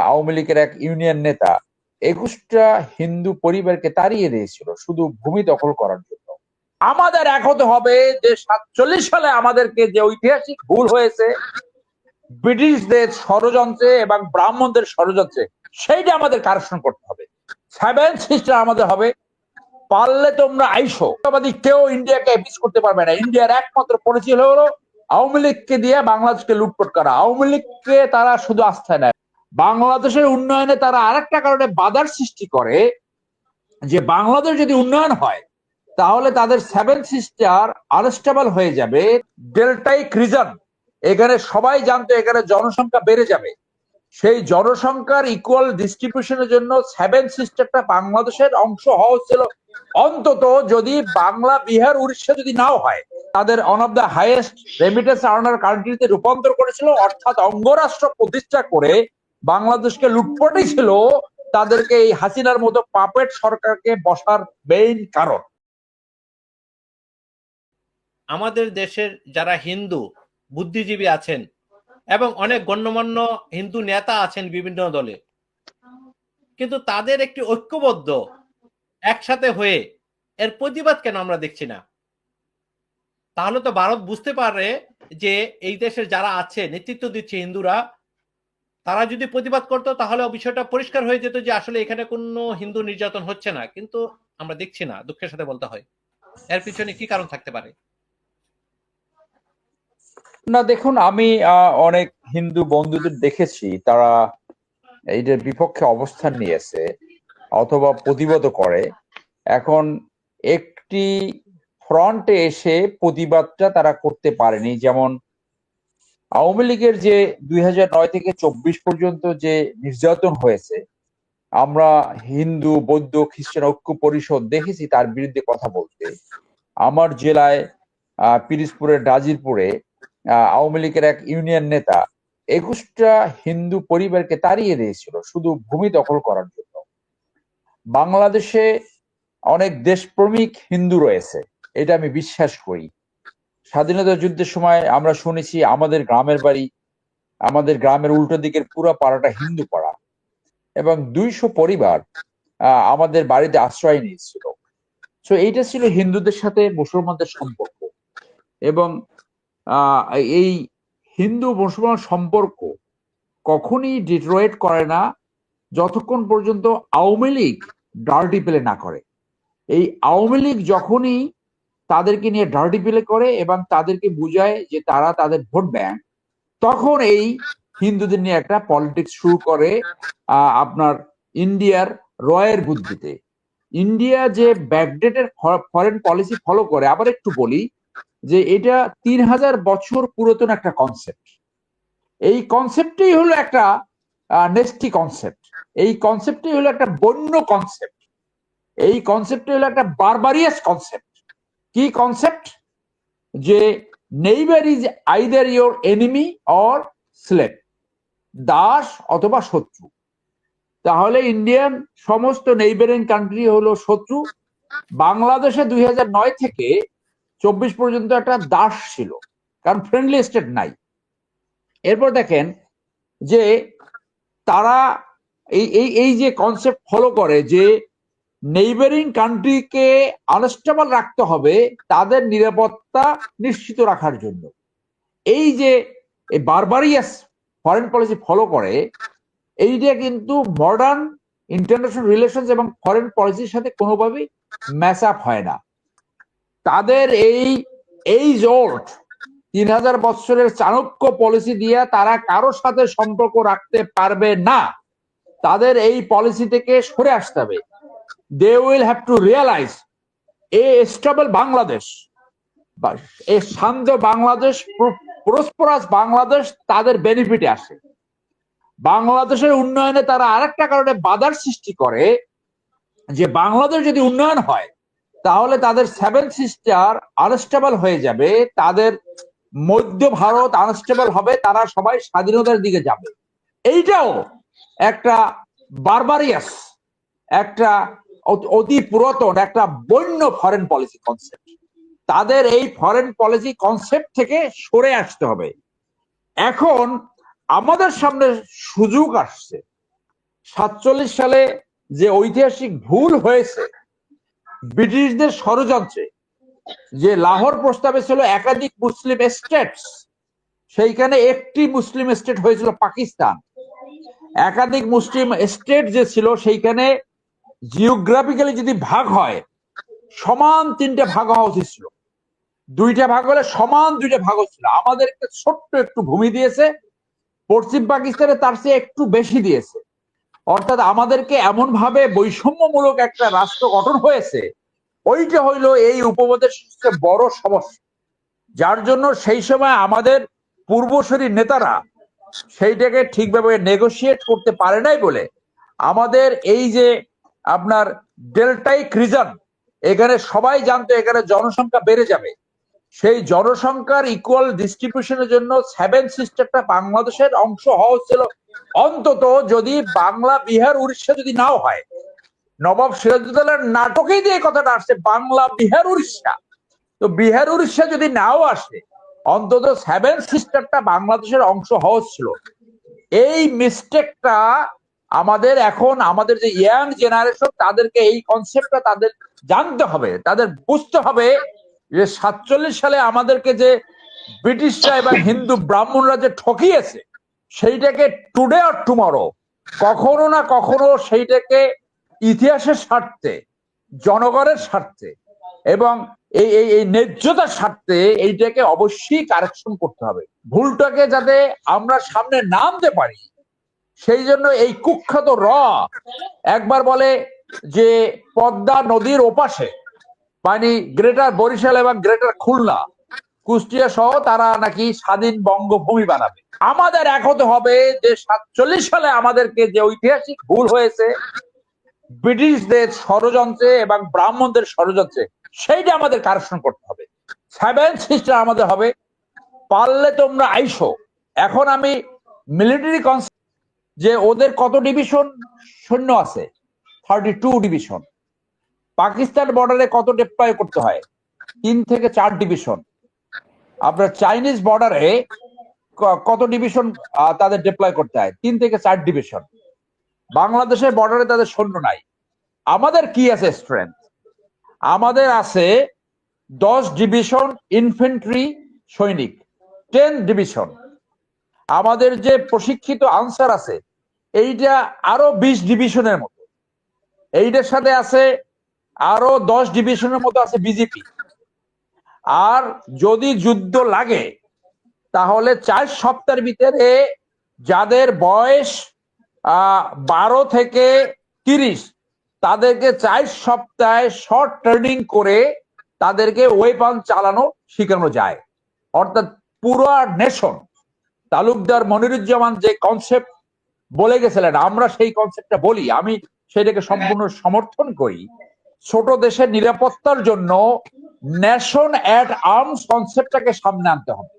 আওয়ামী লীগের এক ইউনিয়ন নেতা 21টা হিন্দু পরিবারকে তাড়িয়ে দিয়েছিল শুধু ভূমি দখল করার জন্য। আমাদের এক হতে হবে যে 47 সালে আমাদেরকে যে ঐতিহাসিক ভুল হয়েছে ব্রিটিশদের ষড়যন্ত্রে এবং ব্রাহ্মণদের ষড়যন্ত্রে, সেইটা আমাদের কারেকশন করতে হবে। 7 সিস্টার আমাদের হবে। পারলে তোমরা আইসো, কেউ ইন্ডিয়াকে মিস করতে পারবে না। ইন্ডিয়ার একমাত্র পরিচয় হলো আওয়ামী লীগকে দিয়ে বাংলাদেশকে লুটপাট করা। আওয়ামী লীগকে তারা শুধু আস্থায় নেয়, বাংলাদেশের উন্নয়নে তারা আরেকটা কারণে বাধার সৃষ্টি করে যে বাংলাদেশ যদি উন্নয়ন হয় তাহলে তাদের 7 সিস্টার আনস্টেবল হয়ে যাবে। ডেল্টাইক রিজন, এখানে সবাই জানতো এখানে জনসংখ্যা বেড়ে যাবে। সেই জনসংখ্যার ইকুয়াল ডিস্ট্রিবিউশনের জন্য 7 সিস্টারটা বাংলাদেশের অংশ হওয়া ছিল। অন্তত যদি বাংলা, বিহার, উড়িষ্যা যদি নাও হয়, তাদের one of the highest remittance earner কান্ট্রিতে রূপান্তর করেছিল, অর্থাৎ অঙ্গরাষ্ট্র প্রতিষ্ঠা করে বাংলাদেশকে লুটপাটই ছিল তাদেরকে এই হাসিনার মতো পাপেট সরকারকে বসার মেইন কারণ। আমাদের দেশের যারা হিন্দু বুদ্ধিজীবী আছেন এবং অনেক গণ্যমান্য হিন্দু নেতা আছেন বিভিন্ন দলে, কিন্তু তাদের একটি ঐক্যবদ্ধ একসাথে হয়ে এর প্রতিবাদ কেন আমরা দেখছি না? তাহলে তো ভারত বুঝতে পারে যে এই দেশের যারা আছে, নেতৃত্ব দিচ্ছে হিন্দুরা, তারা যদি প্রতিবাদ করতো তাহলে বিষয়টা পরিষ্কার হয়ে যেত যে আসলে এখানে কোনো হিন্দু নির্যাতন হচ্ছে না। কিন্তু আমরা দেখছি না, দুঃখের সাথে বলতে হয়। এর পিছনে কি কারণ থাকতে পারে? না দেখুন, আমি অনেক হিন্দু বন্ধুদের দেখেছি তারা এইটার বিপক্ষে অবস্থান নিয়েছে অথবা প্রতিবাদ করে। এখন একটি ফ্রন্টে এসে প্রতিবাদটা তারা করতে পারেনি। যেমন আওয়ামী লীগের যে 2009 থেকে 24 পর্যন্ত যে নির্যাতন হয়েছে, আমরা হিন্দু, বৌদ্ধ, খ্রিস্টান ঐক্য পরিষদ দেখেছি তার বিরুদ্ধে কথা বলতে। আমার জেলায় পিরিজপুরের ডাজিরপুরে আওয়ামী লীগের এক ইউনিয়ন নেতা 21টা হিন্দু পরিবারকে তাড়িয়ে দিয়েছিল শুধু ভূমি দখল করার জন্য। বাংলাদেশে অনেক দেশপ্রেমিক হিন্দু রয়েছে, এটা আমি বিশ্বাস করি। স্বাধীনতা যুদ্ধের সময় আমরা শুনেছি আমাদের গ্রামের বাড়ি, আমাদের গ্রামের উল্টো দিকের পুরো পাড়াটা হিন্দু পাড়া, এবং 200 পরিবার আমাদের বাড়িতে আশ্রয় নিয়েছিল। তো এইটা ছিল হিন্দুদের সাথে মুসলমানদের সম্পর্ক। এবং এই হিন্দু মুসলমান সম্পর্ক কখনই ডিটোরেট করে না যতক্ষণ পর্যন্ত আওয়ামী লীগ ডার্টি প্লে না করে। এই আওয়ামী লীগ যখনই তাদেরকে নিয়ে ডার্টি প্লে করে এবং তাদেরকে বুঝায় যে তারা তাদের ভোট ব্যাংক, তখন এই হিন্দুদের নিয়ে একটা পলিটিক্স শুরু করে আপনার ইন্ডিয়ার রয়ের বুদ্ধিতে। ইন্ডিয়া যে ব্যাকডেটের ফরেন পলিসি ফলো করে, আবার একটু বলি যে এটা 3000 বছর পুরাতন একটা কনসেপ্ট। এই কনসেপ্টই হলো একটা নেস্টি কনসেপ্ট। এই কনসেপ্টই হলো একটা বন্য কনসেপ্ট। এই কনসেপ্টই হলো একটা বারবারিয়াস কনসেপ্ট। কি কনসেপ্ট? যে neighbour is either your enemy or slave, দাস অথবা শত্রু। তাহলে ইন্ডিয়ান সমস্ত নেইবারিং কান্ট্রি হলো শত্রু। বাংলাদেশে 2009 থেকে 24 পর্যন্ত একটা দাস ছিল, কারণ ফ্রেন্ডলি স্টেট নাই। এরপর দেখেন যে তারা এই যে কনসেপ্ট ফলো করে যে নেইবারিং কান্ট্রিকে আনস্টেবল রাখতে হবে তাদের নিরাপত্তা নিশ্চিত রাখার জন্য। এই যে বারবারিয়াস ফরেন পলিসি ফলো করে, এইটা কিন্তু মডার্ন ইন্টারন্যাশনাল রিলেশন এবং ফরেন পলিসির সাথে কোনোভাবেই ম্যাচ আপ হয় না। তাদের এই জোট 3000 বছরের চাণক্য পলিসি দিয়ে তারা কারোর সাথে সম্পর্ক রাখতে পারবে না। তাদের এই পলিসি থেকে সরে আসতে হবে। They will have to realise a stable Bangladesh, a শান্ত বাংলাদেশ, প্রসপারাস বাংলাদেশ তাদের বেনিফিটে আসে। বাংলাদেশের উন্নয়নে তারা আরেকটা কারণে বাধার সৃষ্টি করে যে বাংলাদেশ যদি উন্নয়ন হয় তাহলে তাদের 7 সিস্টার আনস্টেবল হয়ে যাবে, তাদের মধ্য ভারত আনস্টেবল হবে, তারা সবাই স্বাধীনতার দিকে যাবে। এইটাও একটা বারবারিয়াস, একটা অতি পুরাতন একটা বন্য ফরেন পলিসি কনসেপ্ট। তাদের এই ফরেন পলিসি কনসেপ্ট থেকে সরে আসতে হবে। এখন আমাদের সামনে সুযোগ আসছে 47 সালে যে ঐতিহাসিক ভুল হয়েছে ব্রিটিশদের ষড়যন্ত্রে, যে লাহোর প্রস্তাবে ছিল একাধিক মুসলিম স্টেটস, সেইখানে একটি মুসলিম স্টেট হয়েছিল পাকিস্তান। একাধিক মুসলিম স্টেট যে ছিল সেইখানে জিওগ্রাফিক্যালি যদি ভাগ হয় সমান 3টে ভাগ হওয়া উচিত ছিল, 2টা ভাগ হলে সমান 2টা ভাগ হচ্ছিল। আমাদেরকে ছোট্ট একটু ভূমি দিয়েছে, পশ্চিম পাকিস্তানে তার চেয়ে একটু বেশি দিয়েছে। অর্থাৎ আমাদেরকে এমন ভাবে বৈষম্যমূলক একটা রাষ্ট্র গঠন হয়েছে, ওইটা হইলো এই উপমহাদেশের সবচেয়ে বড় সমস্যা। যার জন্য সেই সময় আমাদের পূর্বসূরি নেতারা সেইটাকে ঠিকভাবে নেগোশিয়েট করতে পারে নাই বলে আমাদের এই যে আপনার ডেল্টাইক রিজন, এখানে সবাই জানতো এখানে জনসংখ্যা বেড়ে যাবে, সেই জনসংখ্যার ইকুয়াল ডিস্ট্রিবিউশনের জন্য 7 সিস্টারটা বাংলাদেশের অংশ হওয়া হচ্ছিল। অন্তত যদি বাংলা, বিহার, উড়িষ্যা যদি নাও হয়, নবাব সিরাজউদ্দৌলার নাটকেই দিয়ে কথাটা আসছে বাংলা, বিহার, উড়িষ্যা। তো বিহার, উড়িষ্যা যদি নাও আসে, অন্তত 7 সিস্টারটা বাংলাদেশের অংশ হওয়া ছিল। এই মিস্টেকটা আমাদের এখন, আমাদের যে ইয়াং জেনারেশন, তাদেরকে এই কনসেপ্টটা তাদের জানতে হবে, তাদের বুঝতে হবে যে 47 সালে আমাদেরকে যে ব্রিটিশরা এবং হিন্দু ব্রাহ্মণরা যে ঠকিয়েছে, সেইটাকে টুডে আর টুমরো কখনো না কখনো সেইটাকে ইতিহাসের স্বার্থে, জনগণের স্বার্থে এবং এই এই এই ন্যায্যতার স্বার্থে এইটাকে অবশ্যই কারেকশন করতে হবে। ভুলটাকে যাতে আমরা সামনে না আনতে পারি, সেই জন্য এই কুখ্যাত একবার বলে যে পদ্মা নদীর ওপাশে, মানে গ্রেটার বরিশাল এবং গ্রেটার খুলনা, কুষ্টিয়া সহ তারা নাকি স্বাধীন বঙ্গভূমি বানাবে। আমাদের এক হতে হবে যে 47 সালে আমাদেরকে যে ঐতিহাসিক ভুল হয়েছে ব্রিটিশদের ষড়যন্ত্রে এবং ব্রাহ্মণদের ষড়যন্ত্রে, সেইটা আমাদের কারেকশন করতে হবে। 7 সিস্টার আমাদের হবে। পারলে তোমরা আইসো। এখন আমি মিলিটারি কনসেপ্ট যে ওদের কত ডিভিশন সৈন্য আছে, 32 ডিভিশন। পাকিস্তান বর্ডারে কত ডিপ্লয় করতে হয়, 3 থেকে 4 ডিভিশন। আপনার চাইনিজ বর্ডারে কত ডিভিশন তাদের ডিপ্লয় করতে হয়, 3 থেকে 4 ডিভিশন। বাংলাদেশের বর্ডারে তাদের সৈন্য নাই। আমাদের কি আছে স্ট্রেংথ? আমাদের আছে 10 ডিভিশন ইনফেন্ট্রি সৈনিক, 10 ডিভিশন। আমাদের যে প্রশিক্ষিত আনসার আছে এইটা আরো 20 ডিভিশনের মতো। এইটার সাথে আছে আরো 10 ডিভিশনের মতো আছে বিজেপি। আর যদি যুদ্ধ লাগে তাহলে 4 সপ্তাহের ভিতরে যাদের বয়স 12 থেকে 30, তাদেরকে 4 সপ্তাহে শর্ট ট্রেনিং করে তাদেরকে ওয়েপন চালানো শেখানো যায়। অর্থাৎ পুরো নেশন, তালুকদার মনিরুজ্জামান যে কনসেপ্ট বলে গেছিলেন, আমরা সেই কনসেপ্টটা বলি, আমি সেটাকে সম্পূর্ণ সমর্থন করি। ছোট দেশের নিরাপত্তার জন্য নেশন অ্যাট আর্মস কনসেপ্টটাকে সামনে আনতে হবে।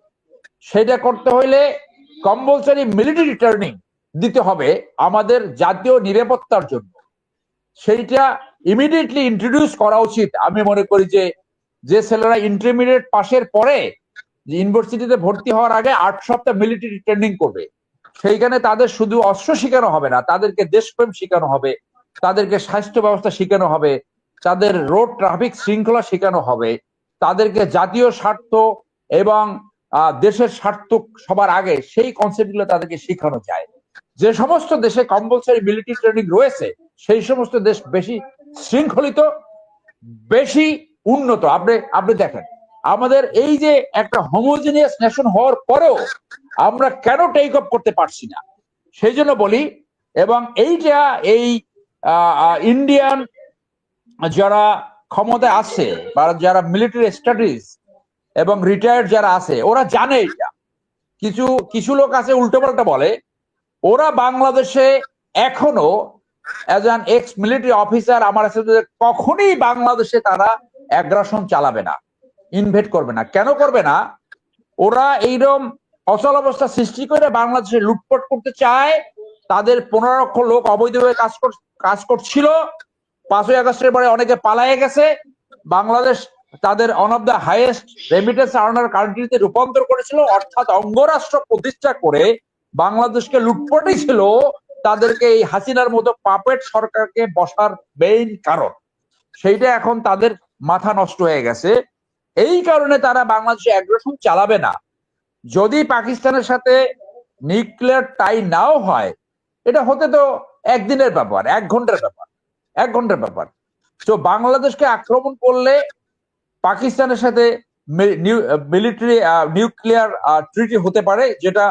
সেটা করতে হইলে কম্পালসারি মিলিটারি ট্রেনিং দিতে হবে আমাদের জাতীয় নিরাপত্তার জন্য। সেইটা ইমিডিয়েটলি ইন্ট্রোডিউস করা উচিত। আমি মনে করি যে ছেলেরা ইন্টারমিডিয়েট পাশের পরে ইউনিভার্সিটিতে ভর্তি হওয়ার আগে 8 সপ্তাহ মিলিটারি ট্রেনিং করবে, সেইখানে তাদের শুধু অস্ত্র শেখানো হবে না, তাদেরকে দেশপ্রেম শেখানো হবে, তাদেরকে স্বাস্থ্য ব্যবস্থা শেখানো হবে, তাদের রোড ট্রাফিক শৃঙ্খলা শেখানো হবে, তাদেরকে জাতীয় স্বার্থ এবং দেশের স্বার্থ সবার আগে, সেই কনসেপ্টগুলো তাদেরকে শেখানো যায়। যে সমস্ত দেশে কম্পালসারি মিলিটারি ট্রেনিং রয়েছে সেই সমস্ত দেশ বেশি শৃঙ্খলিত, বেশি উন্নত। আপনি দেখেন আমাদের এই যে একটা হোমোজেনিয়াস নেশন হওয়ার পরেও আমরা কেন টেক অফ করতে পারছি না, সেই জন্য বলি। এবং এইটা এই ইন্ডিয়ান যারা ক্ষমতায় আছে বা যারা মিলিটারি স্টাডিজ এবং রিটায়ার্ড যারা আছে, ওরা জানে এটা। কিছু লোক আছে উল্টোপাল্টা বলে। ওরা বাংলাদেশে এখনো as an ex military officer আমার কাছে কখনোই বাংলাদেশে তারা অ্যাগ্রাসন চালাবে না, ইনভেট করবে না। কেন করবে না? ওরা এইরকম অচল অবস্থা সৃষ্টি করে বাংলাদেশে লুটপাট করতে চায়। তাদের 15 লক্ষ লোক অবৈধভাবে কাজ করছিল। 5ই আগস্টের পরে অনেকে পালায়ে গেছে। বাংলাদেশ তাদের one of the highest remittance earner কান্ট্রিতে রূপান্তর করেছিল। অর্থাৎ অঙ্গরাষ্ট্র প্রতিষ্ঠা করে বাংলাদেশকে লুটপাটই ছিল তাদেরকে এই হাসিনার মতো পাপেট সরকারকে বসার মেইন কারণ। সেইটা এখন তাদের মাথা নষ্ট হয়ে গেছে। এই কারণে তারা বাংলাদেশে অ্যাগ্রেশন চালাবে না। যদি পাকিস্তানের সাথে নিউক্লিয়ার টাই নাও হয়, এটা হতে তো একদিনের ব্যাপার, 1 ঘন্টার ব্যাপার, 1 ঘন্টার ব্যাপার। তো বাংলাদেশকে আক্রমণ করলে পাকিস্তানের সাথে মিলিটারি নিউক্লিয়ার ট্রিটি হতে পারে, যেটা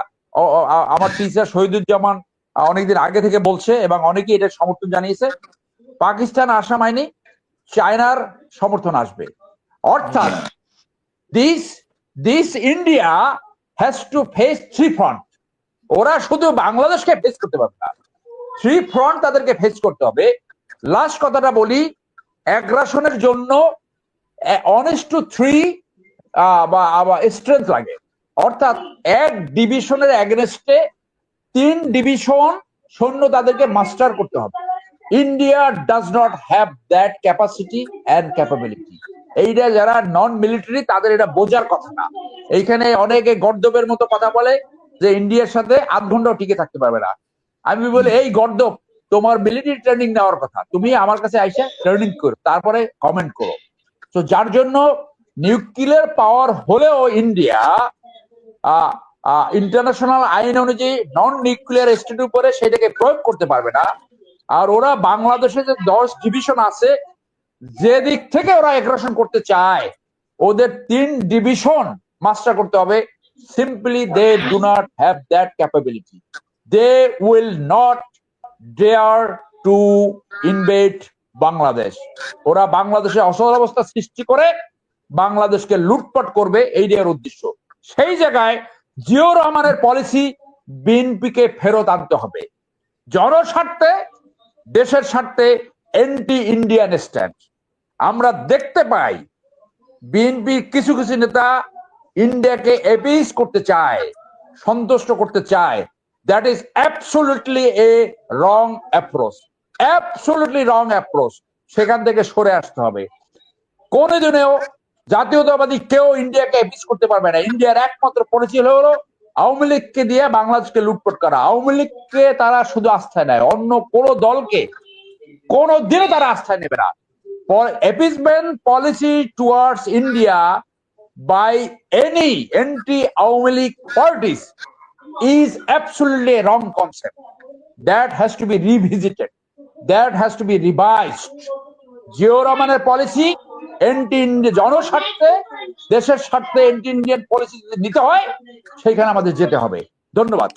আমার টিচার শহীদুজ্জামান অনেকদিন আগে থেকে বলছে এবং অনেকেই এটা সমর্থন জানিয়েছে। পাকিস্তান আসা মাইনে চায়নার সমর্থন আসবে। অর্থাৎ this this India has to face 3 front. ওরা শুধু বাংলাদেশকে ফেস করতে পারবে না, 3 ফ্রন্ট তাদেরকে ফেস করতে হবে। লাস্ট কথাটা বলি, অ্যাগ্রাসনের জন্য 1:3 বা স্ট্রেংথ লাগে। অর্থাৎ 1 ডিভিশনের এগেনস্টে 3 ডিভিশন সৈন্য তাদেরকে মাস্টার করতে হবে। India does not have that capacity and capability. এইটা যারা নন মিলিটারি তাদের এটা বোঝার কথা না। এইখানে অনেকে গর্দবের মতো কথা বলে যে ইন্ডিয়ার সাথে 8 ঘন্টাও টিকে থাকতে পারবে না। আমি বলি, এই গর্দব, তোমার মিলিটারি ট্রেনিং নেওয়ার কথা, তুমি আমার কাছে আইসা ট্রেনিং করো, তারপরে কমেন্ট করো। তো যার জন্য নিউক্লিয়ার পাওয়ার হলেও ইন্ডিয়া ইন্টারন্যাশনাল আইন অনুযায়ী নন নিউক্লিয়ার স্টেটের উপরে সেটাকে প্রয়োগ করতে পারবে না। আর ওরা বাংলাদেশে যে 10 ডিভিশন আছে, যে দিক থেকে ওরা অ্যাগ্রেশন করতে চায়, ওদের 3 ডিভিশন মাস্টার করতে হবে। Simply they do not have that capability. They will not dare to invade Bangladesh. ওরা বাংলাদেশে অসহল অবস্থা সৃষ্টি করে বাংলাদেশকে লুটপাট করবে, এইটার উদ্দেশ্য। সেই জায়গায় জিয়াউর রহমানের পলিসি বিএনপিকে ফেরত আনতে হবে, জনস্বার্থে, দেশের স্বার্থে, এন্টি ইন্ডিয়ান স্ট্যান্ড। আমরা দেখতে পাই বিএনপি কিছু কিছু নেতা ইন্ডিয়াকে এপিস করতে চায়, সন্তুষ্ট করতে চায়। That is absolutely A wrong approach, absolutely wrong approach. সেখান থেকে সরে আসতে হবে। কোনদিনেও জাতীয়তাবাদী কেউ ইন্ডিয়াকে এপিস করতে পারবে না। ইন্ডিয়ার একমাত্র পরিচয় হলো আওয়ামী লীগকে দিয়ে বাংলাদেশকে লুটপাট করা। আওয়ামী লীগকে তারা শুধু আস্থায় নেয়, অন্য কোন দলকে কোনদিনও তারা আস্থায় নেবে না। appeasement policy towards India by any anti-Awami League parties is absolutely a wrong concept. That has to be revisited. That has to be revised. Ziaur রহমানের পলিসি এন্টি ইন্ডিয়া, জনস্বার্থে, দেশের স্বার্থে এন্টি ইন্ডিয়ান পলিসি নিতে হয়, সেখানে আমাদের যেতে হবে। ধন্যবাদ।